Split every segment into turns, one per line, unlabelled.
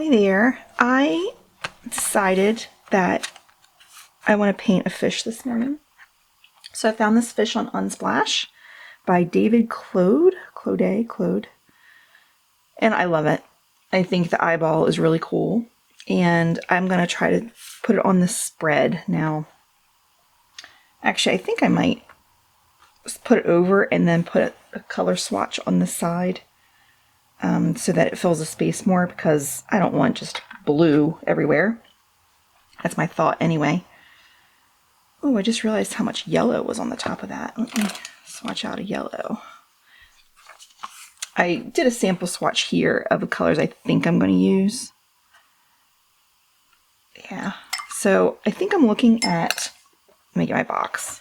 Hi there. I decided that I want to paint a fish this morning. So I found this fish on Unsplash by David Claude. And I love it. I think the eyeball is really cool. And I'm going to try to put it on this spread now. Actually, I think I might just put it over and then put a color swatch on the side. So that it fills the space more, because I don't want just blue everywhere. That's my thought anyway. Oh, I just realized how much yellow was on the top of that. Let me swatch out a yellow. I did a sample swatch here of the colors I think I'm going to use. Yeah, so I think I'm looking at, let me get my box.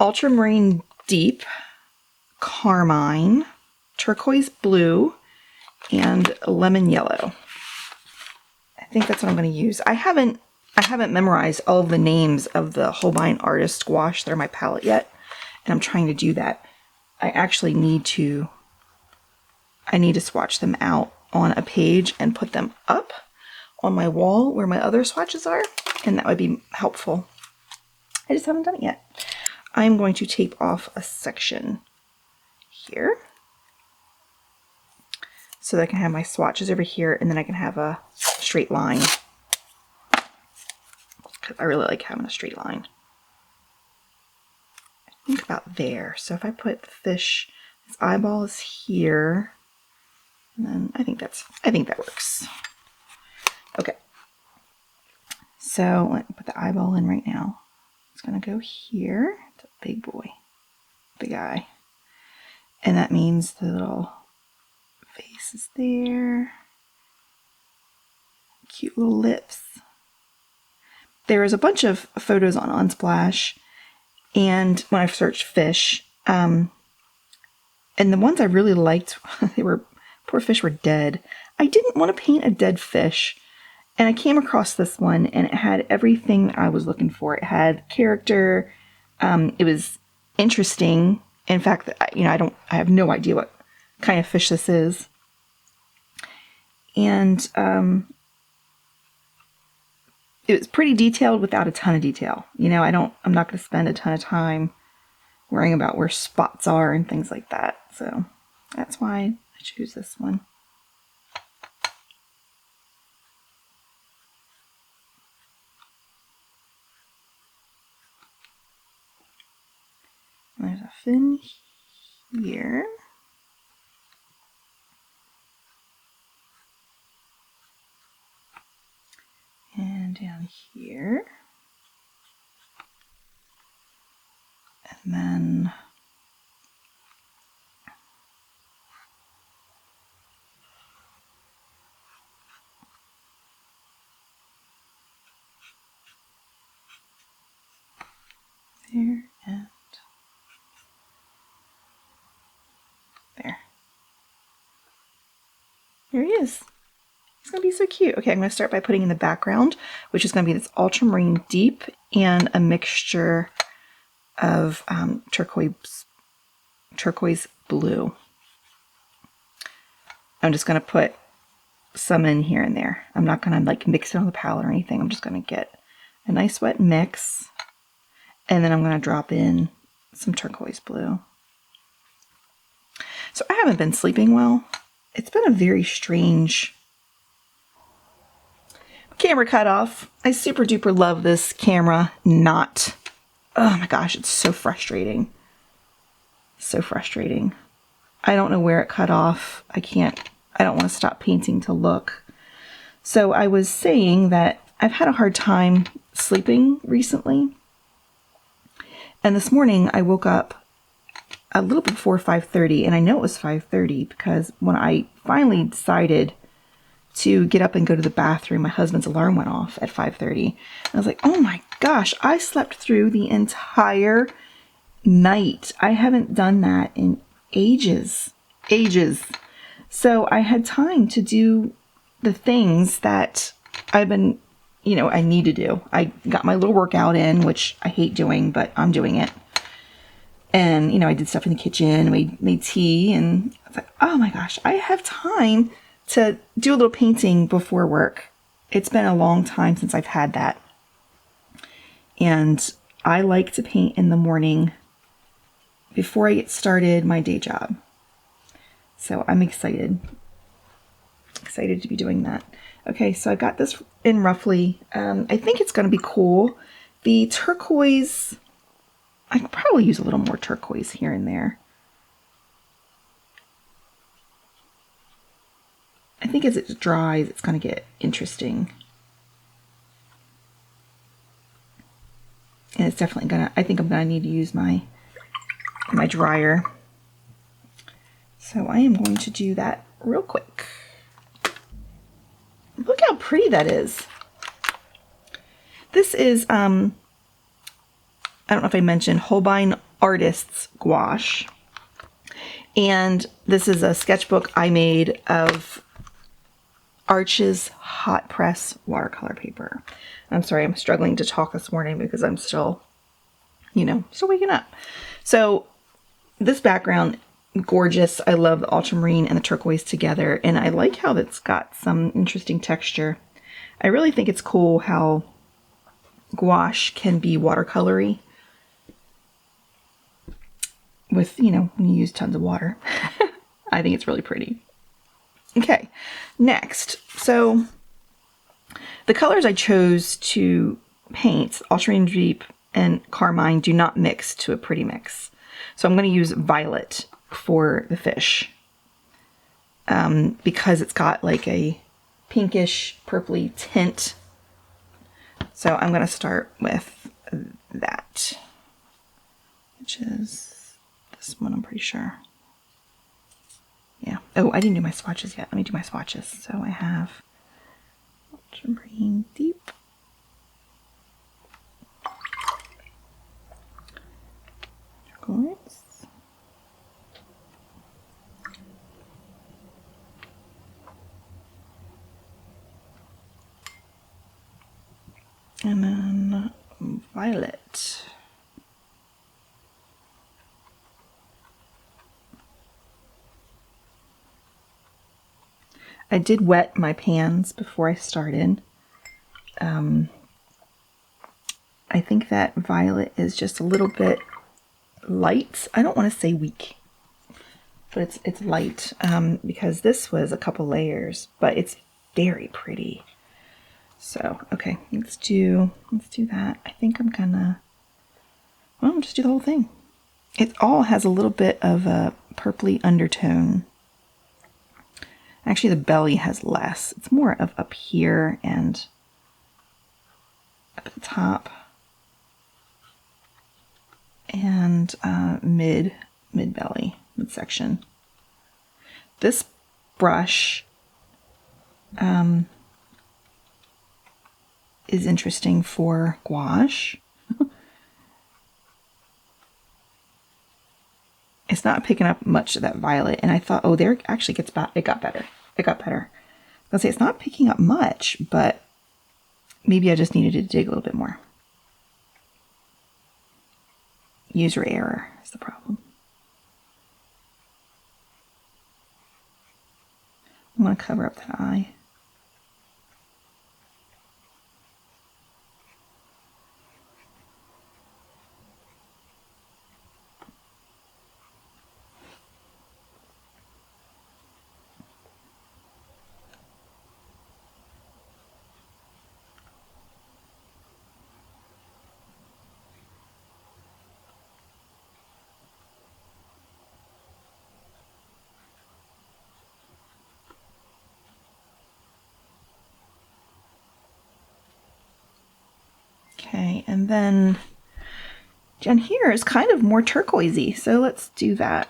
Ultramarine Deep, Carmine, Turquoise Blue, and Lemon Yellow. I think that's what I'm going to use. I haven't memorized all of the names of the Holbein Artists Gouache that are my palette yet, and I'm trying to do that. I actually need to swatch them out on a page and put them up on my wall where my other swatches are, and that would be helpful. I just haven't done it yet. I'm going to tape off a section here so that I can have my swatches over here, and then I can have a straight line, because I really like having a straight line. I think about there. So if I put the fish, its eyeball is here, and then I think that works. Okay, so let me put the eyeball in right now. It's gonna go here. It's a big boy, big eye. And that means the little face is there. Cute little lips. There is a bunch of photos on Unsplash, and when I searched fish, and the ones I really liked, poor fish were dead. I didn't want to paint a dead fish, and I came across this one, and it had everything I was looking for. It had character. It was interesting. In fact, I have no idea what kind of fish this is. And it was pretty detailed without a ton of detail. I'm not going to spend a ton of time worrying about where spots are and things like that. So that's why I choose this one. There's a fin here. And down here. And then there and there. There he is. He's going to be so cute. Okay, I'm going to start by putting in the background, which is going to be this ultramarine deep and a mixture of turquoise blue. I'm just going to put some in here and there. I'm not going to mix it on the palette or anything. I'm just going to get a nice wet mix, and then I'm going to drop in some turquoise blue. So I haven't been sleeping well. It's been a very strange camera cutoff. I super duper love this camera. Oh my gosh, it's so frustrating. So frustrating. I don't know where it cut off. I don't want to stop painting to look. So I was saying that I've had a hard time sleeping recently. And this morning I woke up a little before 5:30, and I know it was 5:30 because when I finally decided to get up and go to the bathroom, my husband's alarm went off at 5:30. I was like, oh my gosh, I slept through the entire night. I haven't done that in ages. So I had time to do the things that I've been, I need to do. I got my little workout in, which I hate doing, but I'm doing it. And, you know, I did stuff in the kitchen, made tea, and I was like, oh my gosh, I have time to do a little painting before work. It's been a long time since I've had that. And I like to paint in the morning before I get started my day job. So I'm excited to be doing that. Okay, so I got this in roughly, I think it's going to be cool. The turquoise, I could probably use a little more turquoise here and there. I think as it dries, it's going to get interesting. And it's definitely going to, I think I'm going to need to use my dryer. So I am going to do that real quick. Look how pretty that is. This is, I don't know if I mentioned, Holbein Artists Gouache. And this is a sketchbook I made of Arch's hot press watercolor paper. I'm sorry, I'm struggling to talk this morning because I'm still, you know, still waking up. So this background, gorgeous. I love the ultramarine and the turquoise together, and I like how it's got some interesting texture. I really think it's cool how gouache can be watercolory with, you know, when you use tons of water. I think it's really pretty. Okay, next. So the colors I chose to paint, ultramarine deep and carmine, do not mix to a pretty mix. So I'm going to use violet for the fish because it's got like a pinkish purpley tint. So I'm going to start with that, which is this one, I'm pretty sure. Yeah. Oh, I didn't do my swatches yet. Let me do my swatches. So I have ultramarine deep, turquoise, and then violet. I did wet my pans before I started. I think that violet is just a little bit light. I don't want to say weak, but it's light because this was a couple layers, but it's very pretty. So, okay, let's do that. I think I'm gonna, well, just do the whole thing. It all has a little bit of a purpley undertone. Actually, the belly has less. It's more of up here and up at the top and mid belly, midsection. This brush is interesting for gouache. It's not picking up much of that violet, and I thought, oh, there actually it got better. It got better. I'll say it's not picking up much, but maybe I just needed to dig a little bit more. User error is the problem. I'm going to cover up that eye. Okay, and then down here is kind of more turquoisey, so let's do that.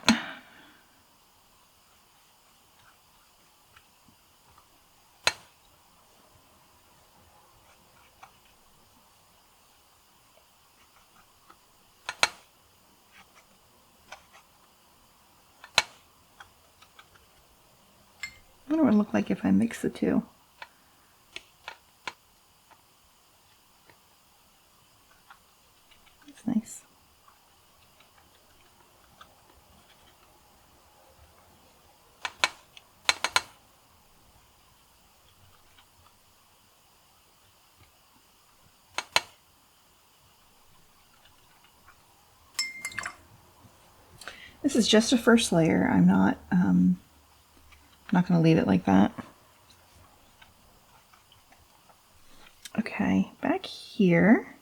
What do it look like if I mix the two? That's nice. This is just a first layer. I'm not going to leave it like that. Okay, back here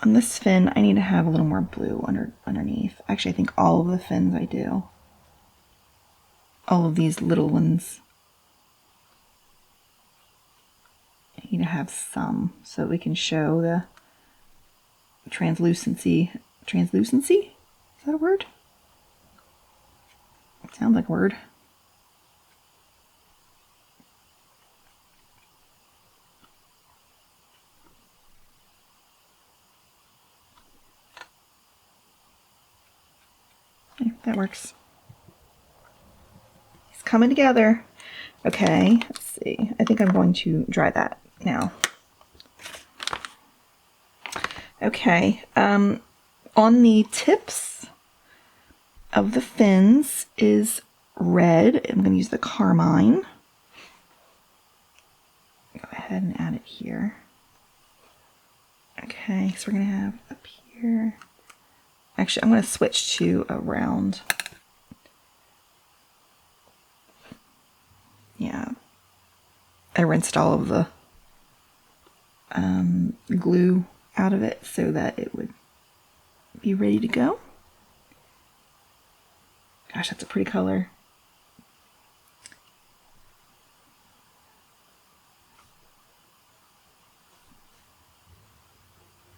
on this fin, I need to have a little more blue underneath. Actually, I think all of the fins I do. All of these little ones. I need to have some so we can show the translucency. Translucency? Is that a word? It sounds like a word. Okay, that works. It's coming together. Okay, let's see. I think I'm going to dry that now. Okay, on the tips of the fins is red. I'm going to use the carmine. Go ahead and add it here. Okay, so we're going to have up here. Actually, I'm going to switch to a round. Yeah, I rinsed all of the glue out of it so that it would be ready to go. Gosh, that's a pretty color.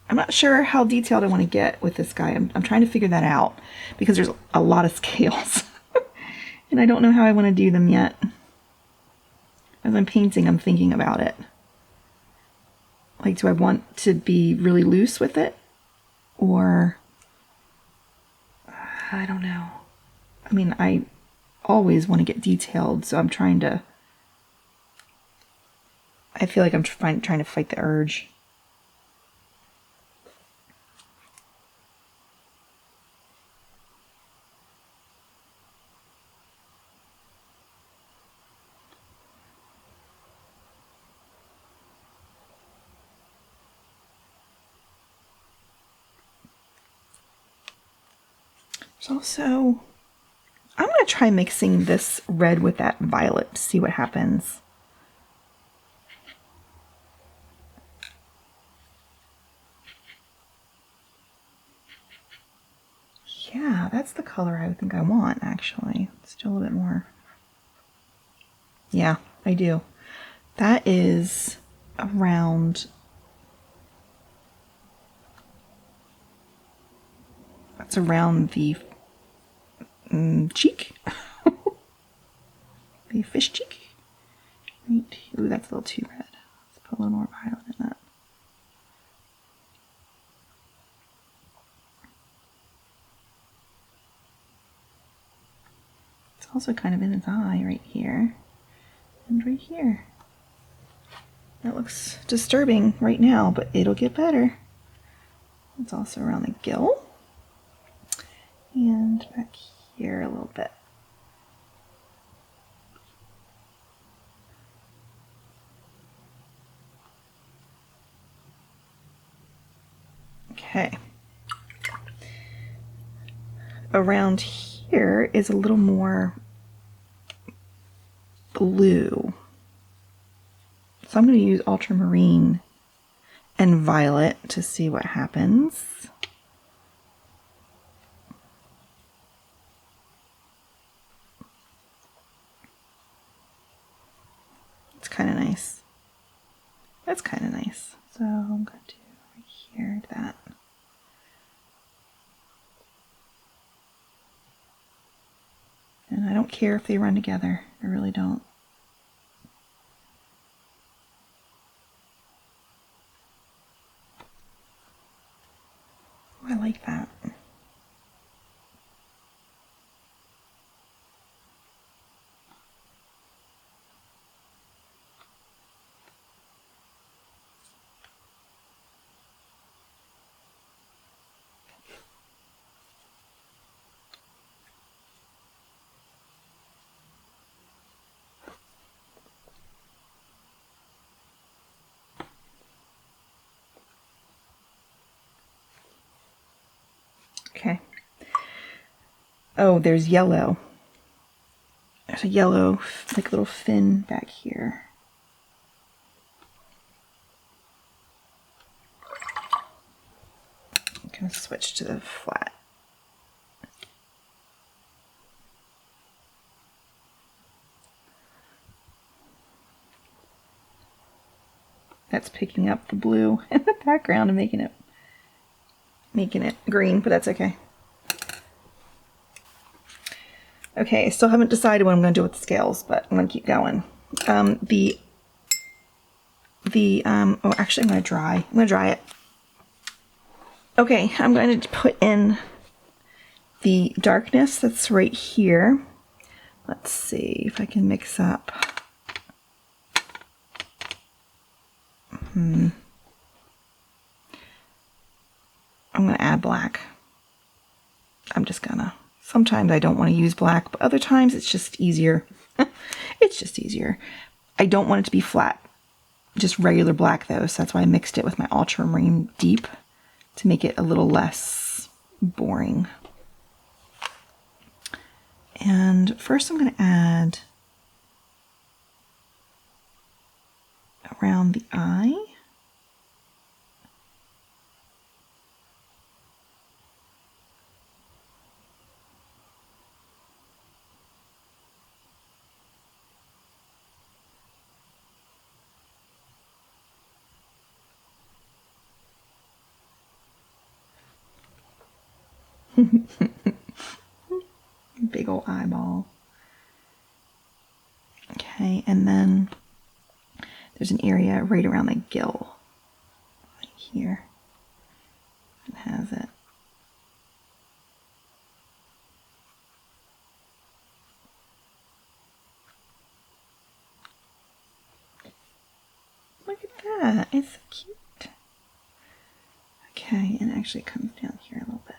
I'm not sure how detailed I want to get with this guy. I'm trying to figure that out because there's a lot of scales and I don't know how I want to do them yet. As I'm painting, I'm thinking about it. Like, do I want to be really loose with it? Or, I don't know. I mean, I always want to get detailed, so I'm trying to, I feel like I'm trying to fight the urge. There's also, I'm going to try mixing this red with that violet to see what happens. Yeah, that's the color I think I want, actually. Let's do a little bit more. Yeah, I do. That is around, that's around the cheek. The fish cheek. Right. Ooh, that's a little too red. Let's put a little more violet in that. It's also kind of in its eye right here and right here. That looks disturbing right now, but it'll get better. It's also around the gill and back here a little bit. Okay. Around here is a little more blue. So I'm going to use ultramarine and violet to see what happens. It's kind of nice. That's kind of nice. So I'm going to do right here that. And I don't care if they run together. I really don't. I like that. Oh, there's yellow. There's a yellow, like, little fin back here. I'm going to switch to the flat. That's picking up the blue in the background and making it green, but that's okay. Okay, I still haven't decided what I'm going to do with the scales, but I'm going to keep going. Oh, actually, I'm going to dry it. Okay, I'm going to put in the darkness that's right here. Let's see if I can mix up. I'm going to add black. Sometimes I don't want to use black, but other times it's just easier. It's just easier. I don't want it to be flat, just regular black though, so that's why I mixed it with my ultramarine deep to make it a little less boring. And first I'm going to add around the eye. Big old eyeball. Okay, and then there's an area right around the gill. Right here. It has it. Look at that. It's so cute. Okay, and it actually comes down here a little bit.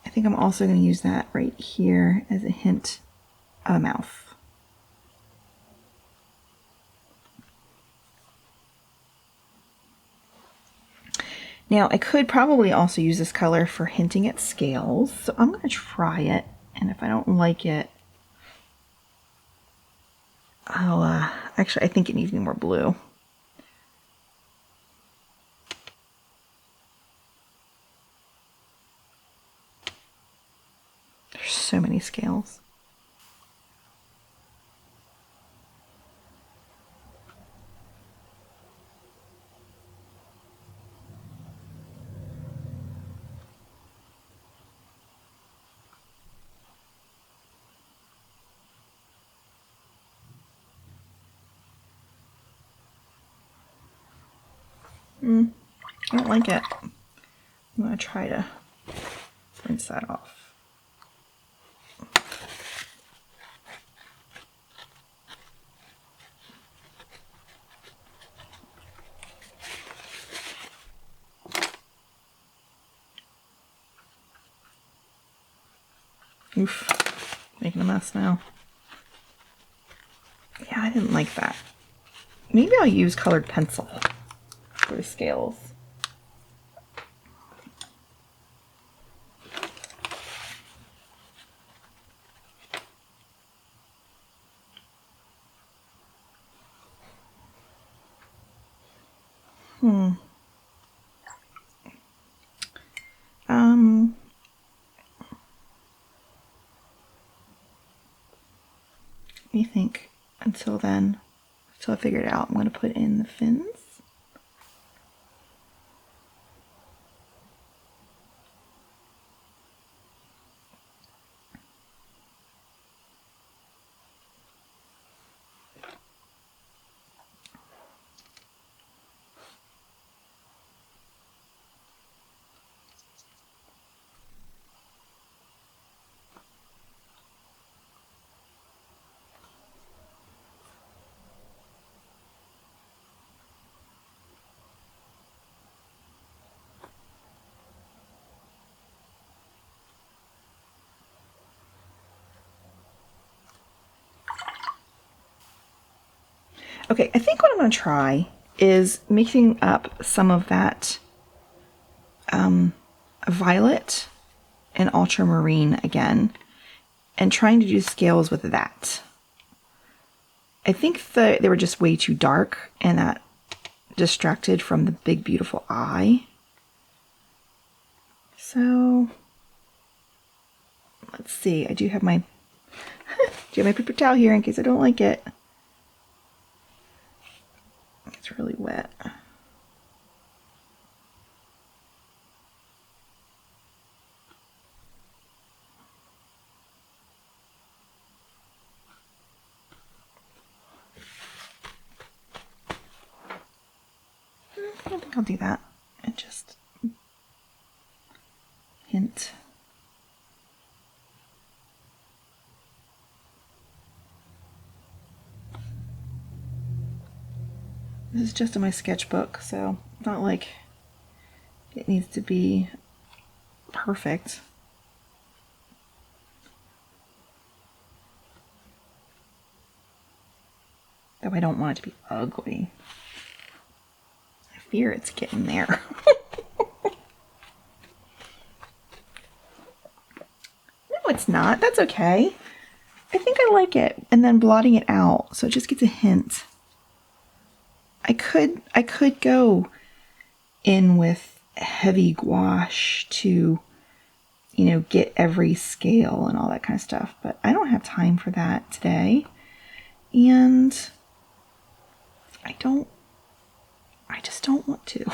I think I'm also going to use that right here as a hint of a mouth. Now, I could probably also use this color for hinting at scales, so I'm going to try it, and if I don't like it, I'll, actually, I think it needs to be more blue. There's so many scales. I don't like it. I'm going to try to rinse that off. Oof, making a mess now. Yeah, I didn't like that. Maybe I'll use colored pencil for the scales. Let me think until then. Until I figure it out, I'm going to put in the fins. Okay, I think what I'm going to try is mixing up some of that violet an ultramarine again and trying to do scales with that. I think that they were just way too dark and that distracted from the big beautiful eye. So let's see, I do have my paper towel here in case I don't like it. It's really wet. I don't think I'll do that. And just hint. This is just in my sketchbook, so it's not like it needs to be perfect. Though I don't want it to be ugly. I fear it's getting there. No, it's not. That's okay. I think I like it. And then blotting it out so it just gets a hint. I could go in with heavy gouache to, you know, get every scale and all that kind of stuff, but I don't have time for that today. And I just don't want to.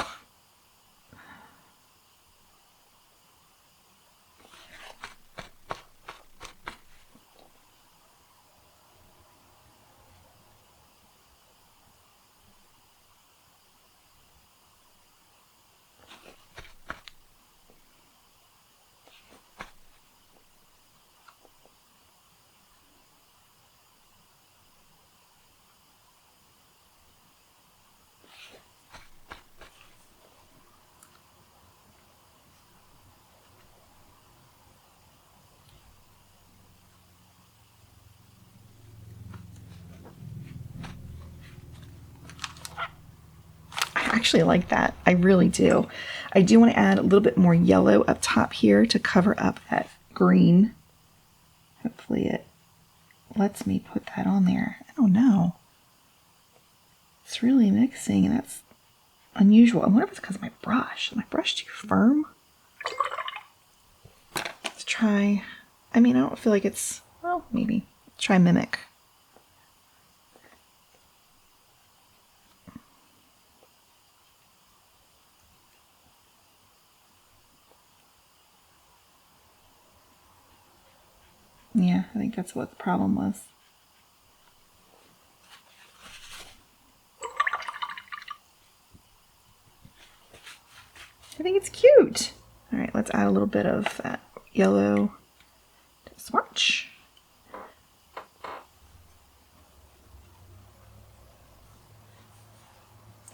Actually like that. I really do. I do want to add a little bit more yellow up top here to cover up that green. Hopefully it lets me put that on there. I don't know. It's really mixing and that's unusual. I wonder if it's because of my brush. Is my brush too firm? Let's try. I mean, I don't feel like it's, well, maybe. Try Mimic. Yeah, I think that's what the problem was. I think it's cute. All right, let's add a little bit of that yellow to the swatch.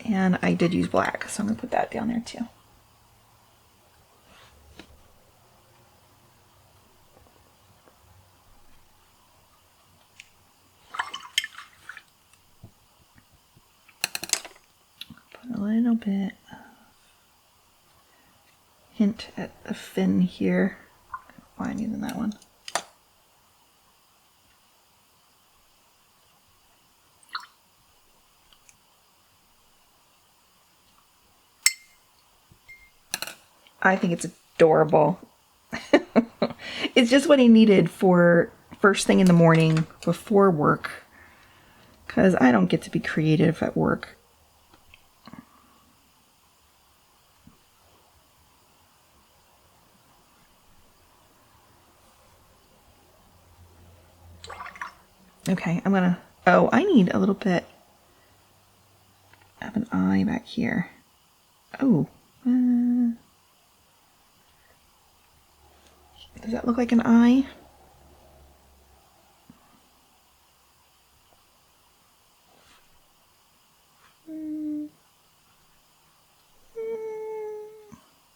And I did use black, so I'm gonna put that down there too. Put a little bit of hint at the fin here. Why I'm using that one. I think it's adorable. It's just what he needed for first thing in the morning before work, because I don't get to be creative at work. Okay, I'm gonna, oh, I need a little bit of an eye back here. Oh, does that look like an eye?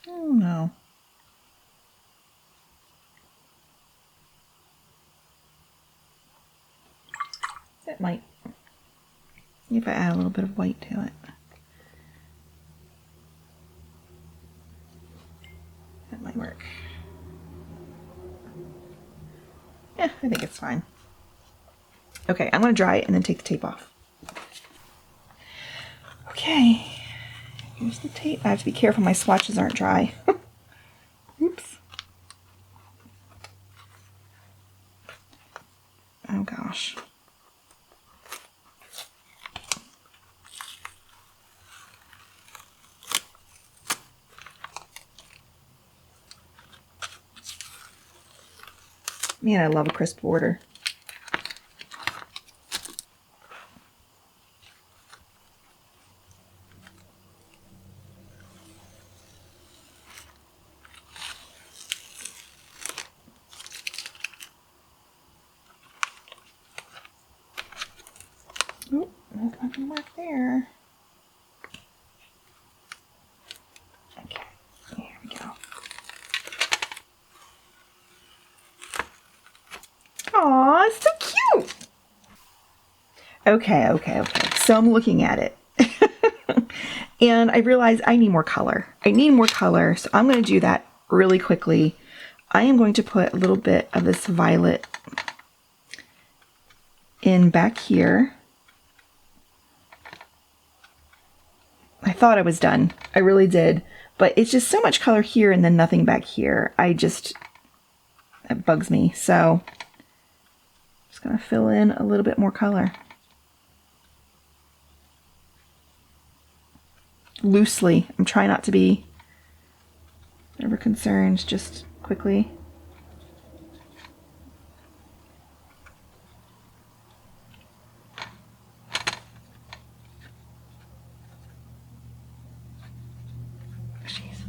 I don't know. That might, if I add a little bit of white to it. That might work. I think it's fine. Okay, I'm going to dry it and then take the tape off. Okay, here's the tape. I have to be careful my swatches aren't dry. Oops. Oh gosh. Man, I love a crisp border. Oh, there's nothing mark there. Okay, here we go. Aw, it's so cute. Okay. So I'm looking at it. And I realize I need more color. So I'm going to do that really quickly. I am going to put a little bit of this violet in back here. I thought I was done. I really did. But it's just so much color here and then nothing back here. That bugs me. So I'm just going to fill in a little bit more color. Loosely. I'm trying not to be ever concerned, just quickly. Jeez.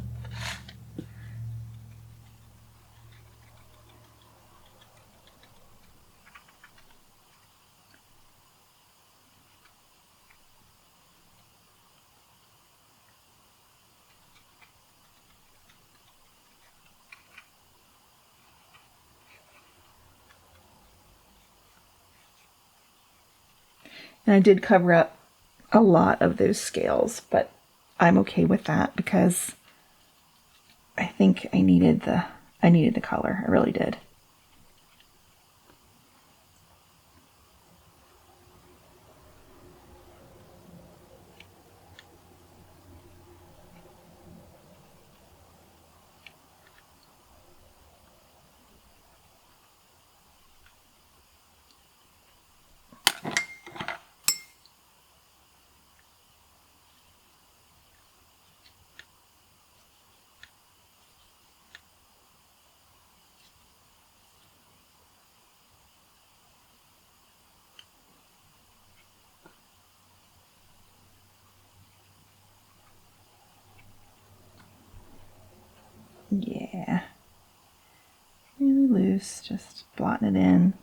And I did cover up a lot of those scales, but I'm okay with that because I think I needed the color. I really did. Yeah. Really loose, just blotting it in.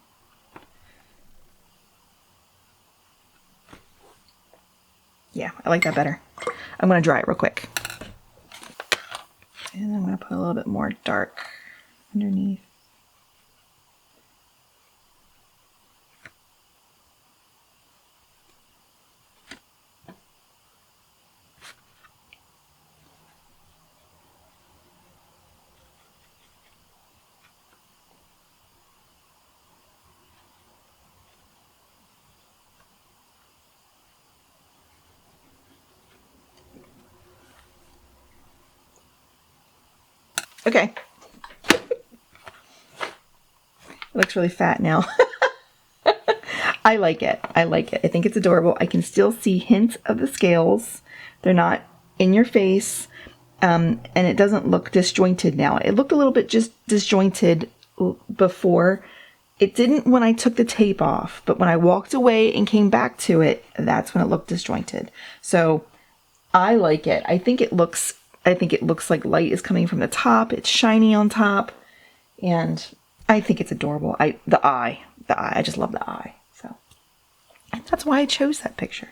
Yeah, I like that better. I'm going to dry it real quick. And I'm going to put a little bit more dark underneath. Okay. It looks really fat now. I like it. I think it's adorable. I can still see hints of the scales. They're not in your face. And it doesn't look disjointed now. It looked a little bit just disjointed before. It didn't when I took the tape off, but when I walked away and came back to it, that's when it looked disjointed. So I like it. I think it looks like light is coming from the top. It's shiny on top. And I think it's adorable. The eye. I just love the eye. So that's why I chose that picture.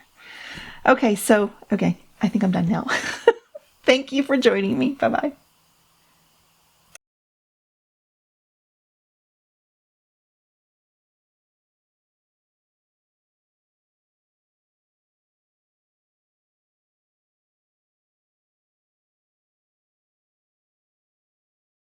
Okay, I think I'm done now. Thank you for joining me. Bye-bye.